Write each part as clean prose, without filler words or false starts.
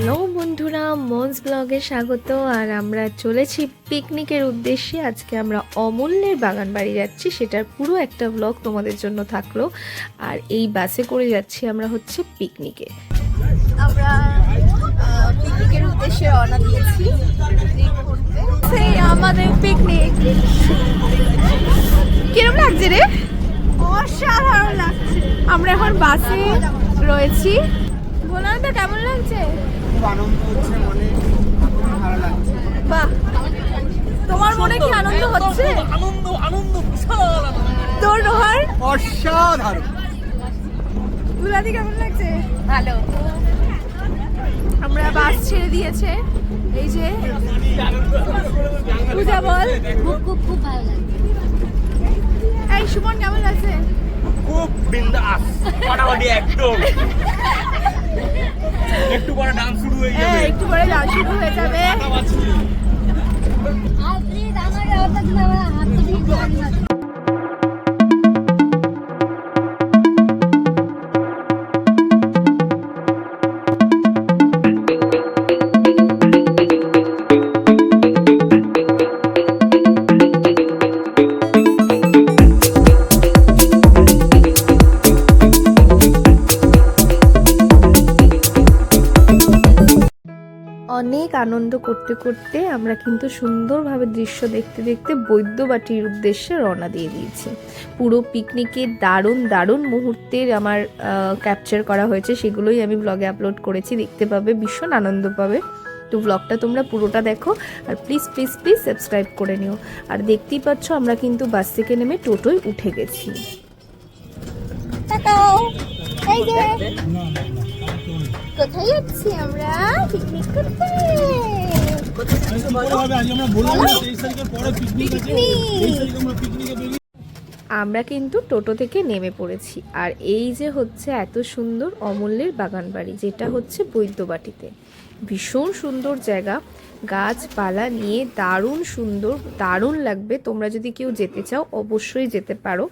Hello বন্ধুরা, মনস ব্লগে স্বাগত। আর আমরা চলেছি পিকনিকের উদ্দেশ্যে। আজকে আমরা অমূল্যের বাগান বাড়ি যাচ্ছি, সেটার পুরো একটা ব্লগ তোমাদের জন্য থাকলো। আর এই বাসে করে যাচ্ছি আমরা হচ্ছে পিকনিকে। আমরা পিকনিকের উদ্দেশ্যে রওনা দিয়েছি। সেই আমাদের পিকনিক কিরকম লাগছে রে? অসাধারণ লাগছে। আমরা এখন বাসে রয়েছি। বলো তো কেমন লাগছে? খুব আনন্দ হচ্ছে, মনে খুব ভালো লাগছে। বাহ, তোমার মনে কি আনন্দ হচ্ছে? আনন্দ আনন্দ বিশাল তোর রোহার অসাধারণ। গুলাদি কেমন লাগছে? ভালো। আমরা বাস ছেড়ে দিয়েছে, এই যে পূজা বল। খুব ভালো লাগছে। এই সুমন কেমন লাগছে? খুব বিন্দাস, ফাটাফাটি একদম। একটু পরে ডান্স শুরু হয়ে যাবে। একটু পরে ডান্স শুরু হয়ে যাবে। আর প্লিজ আমার অর্ডার দিন, আমার হাত দিয়ে গান বাজে। অনেক আনন্দ করতে করতে আমরা কিন্তু সুন্দরভাবে দৃশ্য দেখতে দেখতে বৈদ্যবাটির উদ্দেশ্যে রওনা দিয়ে দিয়েছি। পুরো পিকনিকে দারুণ দারুণ মুহূর্তের আমার ক্যাপচার করা হয়েছে, সেগুলোই আমি ব্লগে আপলোড করেছি, দেখতে পাবে, ভীষণ আনন্দ পাবে। তো ব্লগটা তোমরা পুরোটা দেখো, আর প্লিজ প্লিজ প্লিজ সাবস্ক্রাইব করে নিও। আর দেখতেই পাচ্ছ আমরা কিন্তু বাস থেকে নেমে টোটোয় উঠে গেছি। এই যে কোথায় যাচ্ছি আমরা পিকনিক করতে? আমরা কিন্তু টোটো থেকে নেমে পড়েছি। আর এই যে হচ্ছে এত সুন্দর অমূল্যের বাগান বাড়ি, যেটা হচ্ছে বৈদ্যবাটিতে। ভীষণ সুন্দর জায়গা, গাছপালা নিয়ে দারুণ সুন্দর, দারুণ লাগবে। তোমরা যদি কেউ যেতে চাও অবশ্যই যেতে পারো।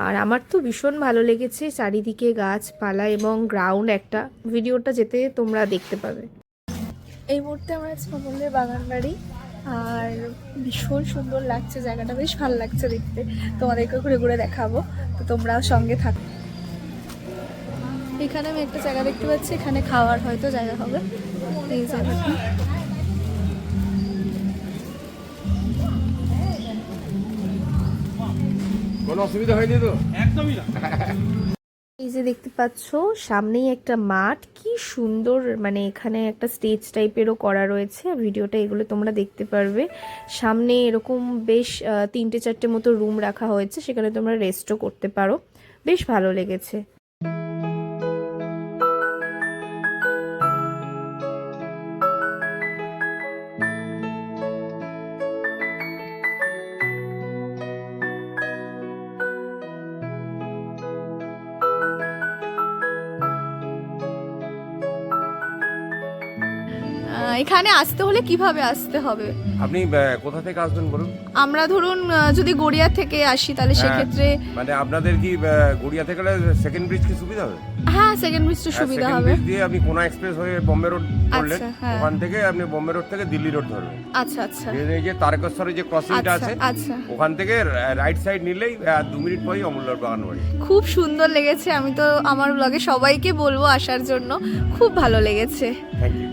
আর আমার তো ভীষণ ভালো লেগেছে, চারিদিকে গাছপালা এবং গ্রাউন্ড একটা, ভিডিওটা যেতে তোমরা দেখতে পাবে। এই মুহূর্তে আমরা আছি অমূল্যের বাগান বাড়ি, আর ভীষণ সুন্দর লাগছে জায়গাটা, বেশ ভালো লাগছে দেখতে। তোমাদেরকে ঘুরে ঘুরে দেখাবো, তো তোমরা সঙ্গে থাকো। এখানে আমি একটা জায়গা দেখতে পাচ্ছি, এখানে খাওয়ার হয়তো জায়গা হবে। এই জায়গাটা কোনো অসুবিধা হয়নি তো? একদমই না। এই যে দেখতে পাচ্ছ সামনেই একটা মাঠ, কি সুন্দর, মানে এখানে একটা স্টেজ টাইপেরও করা রয়েছে। ভিডিওটা এগুলো তোমরা দেখতে পারবে। সামনে এরকম বেশ 3-4টে মতো রুম রাখা হয়েছে, সেখানে তোমরা রেস্টও করতে পারো, বেশ ভালো লেগেছে। এখানে আসতে হলে কিভাবে আসতে হবে? আপনি কোথা থেকে আসবেন বলুন? আমরা ধরুন যদি গড়িয়া থেকে আসি, তাহলে সেক্ষেত্রে মানে আপনাদের কি গড়িয়া থেকে গেলে সেকেন্ড ব্রিজ কি সুবিধা হবে? হ্যাঁ, সেকেন্ড ব্রিজটা সুবিধা হবে। ব্রিজ দিয়ে আপনি কোনা এক্সপ্রেস হয়ে বোম্বে রোড ধরলেন, আচ্ছা, হ্যাঁ। ওখান থেকে আপনি বোম্বে রোড থেকে দিল্লি রোড ধরবেন। আচ্ছা আচ্ছা এই যে তারকেশ্বরের যে ক্রসিংটা আচ্ছা আছে, আচ্ছা। ওখান থেকে রাইট সাইড নিলেই 2 মিনিট পরেই অমূল্যর বাগান বাড়ি। খুব সুন্দর লেগেছে, আমি তো আমার ব্লগে সবাইকে বলবো আসার জন্য, খুব ভালো লেগেছে। Thank you.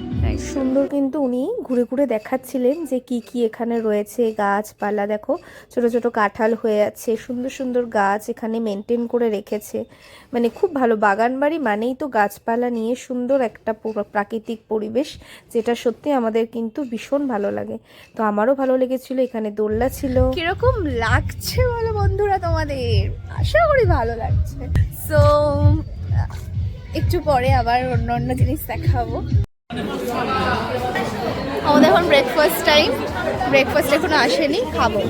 সুন্দর, কিন্তু উনি ঘুরে ঘুরে দেখাচ্ছিলেন যে কি কি এখানে রয়েছে। গাছপালা দেখো, ছোট ছোট কাঁঠাল হয়ে আছে, সুন্দর সুন্দর গাছ এখানে মেনটেন করে রেখেছে। মানে খুব ভালো বাগান বাড়ি মানেই তো গাছপালা নিয়ে সুন্দর একটা প্রাকৃতিক পরিবেশ, যেটা সত্যি আমাদের কিন্তু ভীষণ ভালো লাগে। তো আমারও ভালো লেগেছিল, এখানে দোলনা ছিল। কিরকম লাগছে বলো বন্ধুরা তোমাদের? আশা করি ভালো লাগছে। সো একটু পরে আবার অন্য অন্য জিনিস দেখাবো। আমাদের এখন ব্রেকফাস্ট টাইম, ব্রেকফাস্ট এখনো আসেনি, খাবো।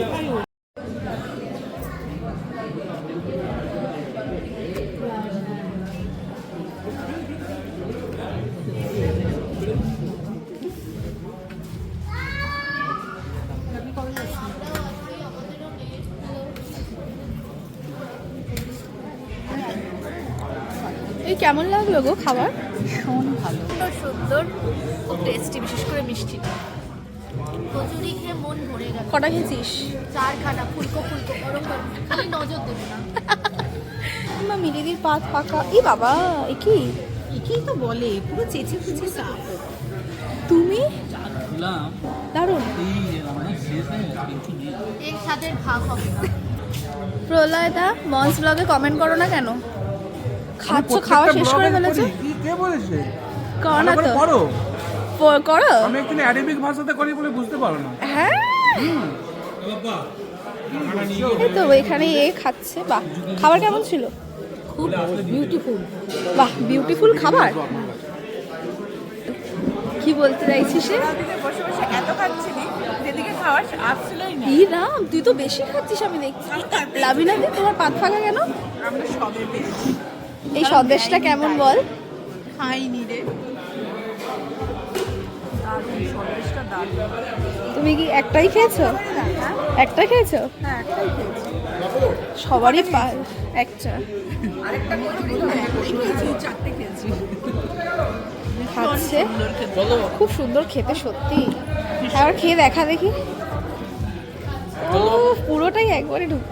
এই কেমন লাগলো গো খাবার? ভীষণ ভালো। সুন্দর, খুব টেস্টি, বিশেষ করে মিষ্টিটা। কচুরি খেয়ে মন ভরে গেল। কটা খেয়েছিস? চার খানা ফুলকো ফুলকো ওরকম খালি নজর দেবে না। মা মিলিদির পাত পাকা। ই বাবা, এ কি? একেই তো বলে পুরো চেঁচে চেঁচে চাপ। তুমি খেলাম দারুণ। এই আমাদের শেষ হয়ে গেছে, কিছু নেই। এর সাথে ভাগ হবে না। প্রলয়দা মঞ্চ ব্লগে কমেন্ট করো না কেন? খাচ্ছ, খাওয়া শেষ করে ফেলেছো? কে বলেছে? করো না তো। করো। করো। আমি একটু অ্যারাবিক ভাষাতে করি বলে বুঝতে পারো না। হ্যাঁ, এই তো এখানে এ খাচ্ছে। বাহ, খাবার কেমন ছিল? খুব বিউটিফুল। বাহ, বিউটিফুল খাবার। কি বলতে চাইছিস সে? বসে বসে এত খাচ্ছিলি যেদিকে খাওয়ার আসছিলই না। ই রাম, তুই তো বেশি খাচ্ছিস আমি দেখছি। লাভিনা দি, তোমার পাত ফাঁকা কেন? আমরা সবে পেয়েছি, এই সন্দেশটা কেমন বল? খাইনি রে। দারুণ সন্দেশটা, দারুণ। তুমি কি একটাই খেয়েছো? একটাই খেয়েছো? হ্যাঁ, একটাই খেয়েছি। সবারই একটা আরেকটা কচুরি না, একটাই খেয়েছি, চারটে খেয়েছি। খাচ্ছে। সুন্দর খেতে। খুব সুন্দর খেতে সত্যি। এবার খেয়ে দেখা দেখি। ও পুরোটাই একবারে ঢুক।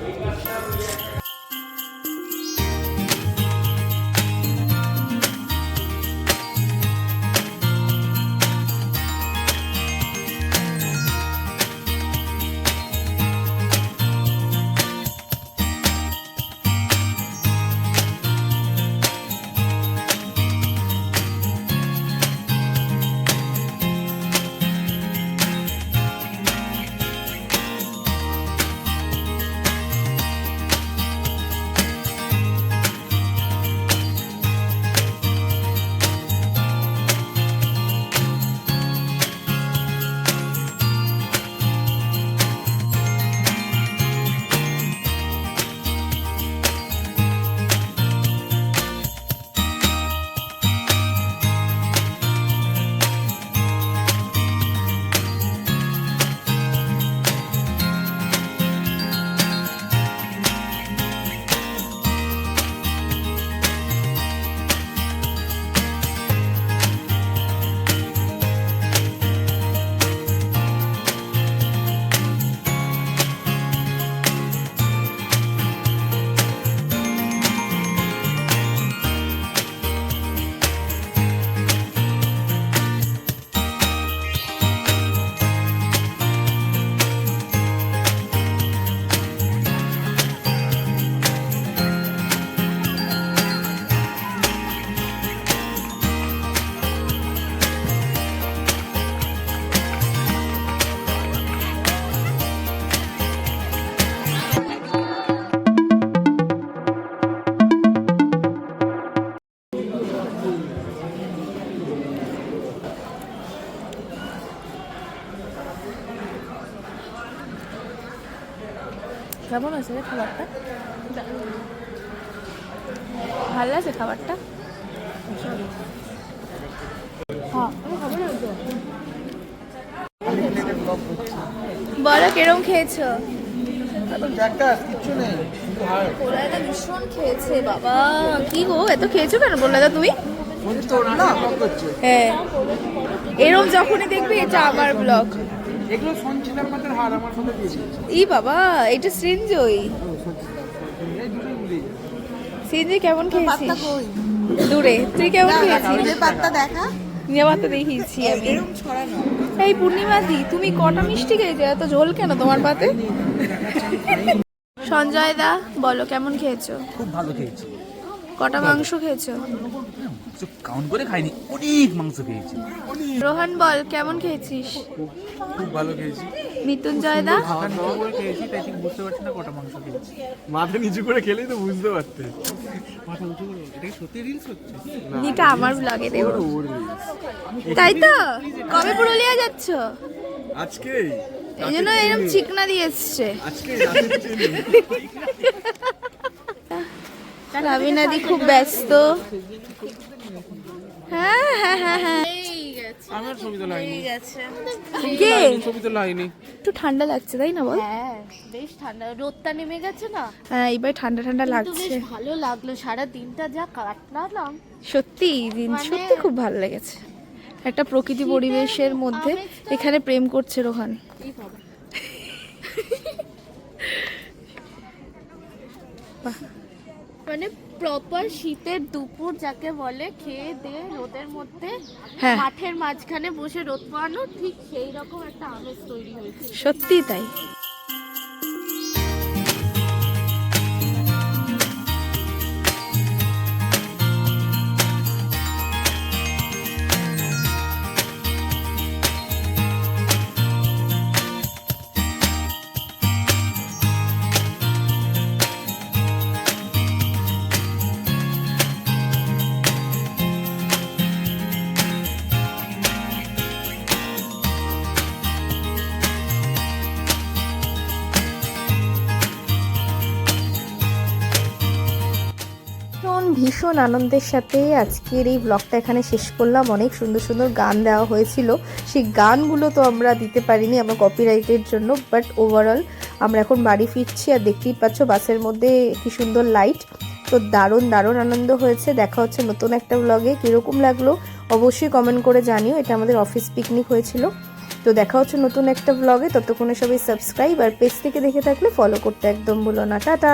কেমন আছে রে খাবারটা? ভালো আছে খাবারটা? বলো কিরম খেয়েছো? কিচ্ছু নেই। পোলাইদা ভীষণ খেয়েছে বাবা। কি গো, এত খেয়েছো কেন পোলাইদা তুমি? হ্যাঁ, এরম যখনই দেখবি এটা আমার ব্লগ। এগুলো সঞ্চিতার মাথার হার আমার সাথে দিয়েছি। ই বাবা, এটা সৃঞ্জয়। সৃঞ্জয় কেমন খেয়েছিস? দূরে তুই কেমন খেয়েছিস? পাত্তা দেখা নিয়ে পাতা দেখিয়েছি আমি। এরকম ছড়ানো। এই পূর্ণিমাদি, তুমি কটা মিষ্টি খেয়েছো? এত ঝোল কেন তোমার পাতে? সঞ্জয় দা বলো কেমন খেয়েছো? খুব ভালো খেয়েছি, কটা মাংস খেয়েছো? কাউন্ট করে খাইনি, অনেক মাংস খেয়েছি। রোহন বল কেমন খেয়েছিস? খুব ভালো খেয়েছি। মৃত্যুঞ্জয় দা করে খেয়েছি, তাই ঠিক বুঝতে পারছি না কটা মাংস খেয়েছি। মাথা নিচু করে খেলেই তো বুঝতে পারতে। মাথা উঁচু করে, এটা কি সত্যি রিলস হচ্ছে? এটা আমার ব্লগে দেব। তাই তো? কবে পুরুলিয়া যাচ্ছ? আজকে এই জন্য এরকম চিকনা দিয়ে এসছে। আজকে রাবিনাদি খুব ব্যস্ত। হ্যাঁ হ্যাঁ হ্যাঁ হ্যাঁ, এই গেছে। আমার ছবি তোলা হয়নি কে ছবি তোলা হয়নি একটু ঠান্ডা লাগছে তাই না বল? হ্যাঁ বেশ ঠান্ডা, রোদটা নেমে গেছে না, হ্যাঁ এবার ঠান্ডা ঠান্ডা কিন্তু লাগছে। বেশ ভালো লাগলো, সারা দিনটা যা কাটলাম। সত্যি দিন মানে- সত্যি খুব ভালো লেগেছে, একটা প্রকৃতি পরিবেশের মধ্যে এখানে প্রেম করছে রোহান। এই বাবা। মানে প্রপার শীতের দুপুর যাকে বলে, খেয়ে দিয়ে রোদের মধ্যে হ্যাঁ। মাঠের মাঝখানে বসে রোদ পোয়ানো, ঠিক সেই রকম একটা আমেজ তৈরি হয়েছে। সত্যি তাই। ভীষণ আনন্দের সাথে আজকের এই ব্লগটা এখানে শেষ করলাম। অনেক সুন্দর সুন্দর গান দেওয়া হয়েছিল, সেই গানগুলো তো আমরা দিতে পারিনি আমার কপিরাইটের জন্য, বাট ওভারঅল আমরা এখন বাড়ি ফিরছি আর দেখতেই পাচ্ছ বাসের মধ্যে কি সুন্দর লাইট। তো দারুণ দারুণ আনন্দ হয়েছে। দেখা হচ্ছে নতুন একটা ব্লগে, কীরকম লাগলো অবশ্যই কমেন্ট করে জানিও। এটা আমাদের অফিস পিকনিক হয়েছিল। তো দেখা হচ্ছে নতুন একটা ব্লগে, ততক্ষণে সবাই সাবস্ক্রাইব আর পেজ থেকে দেখে থাকলে ফলো করতে একদম ভুলো না। টাটা।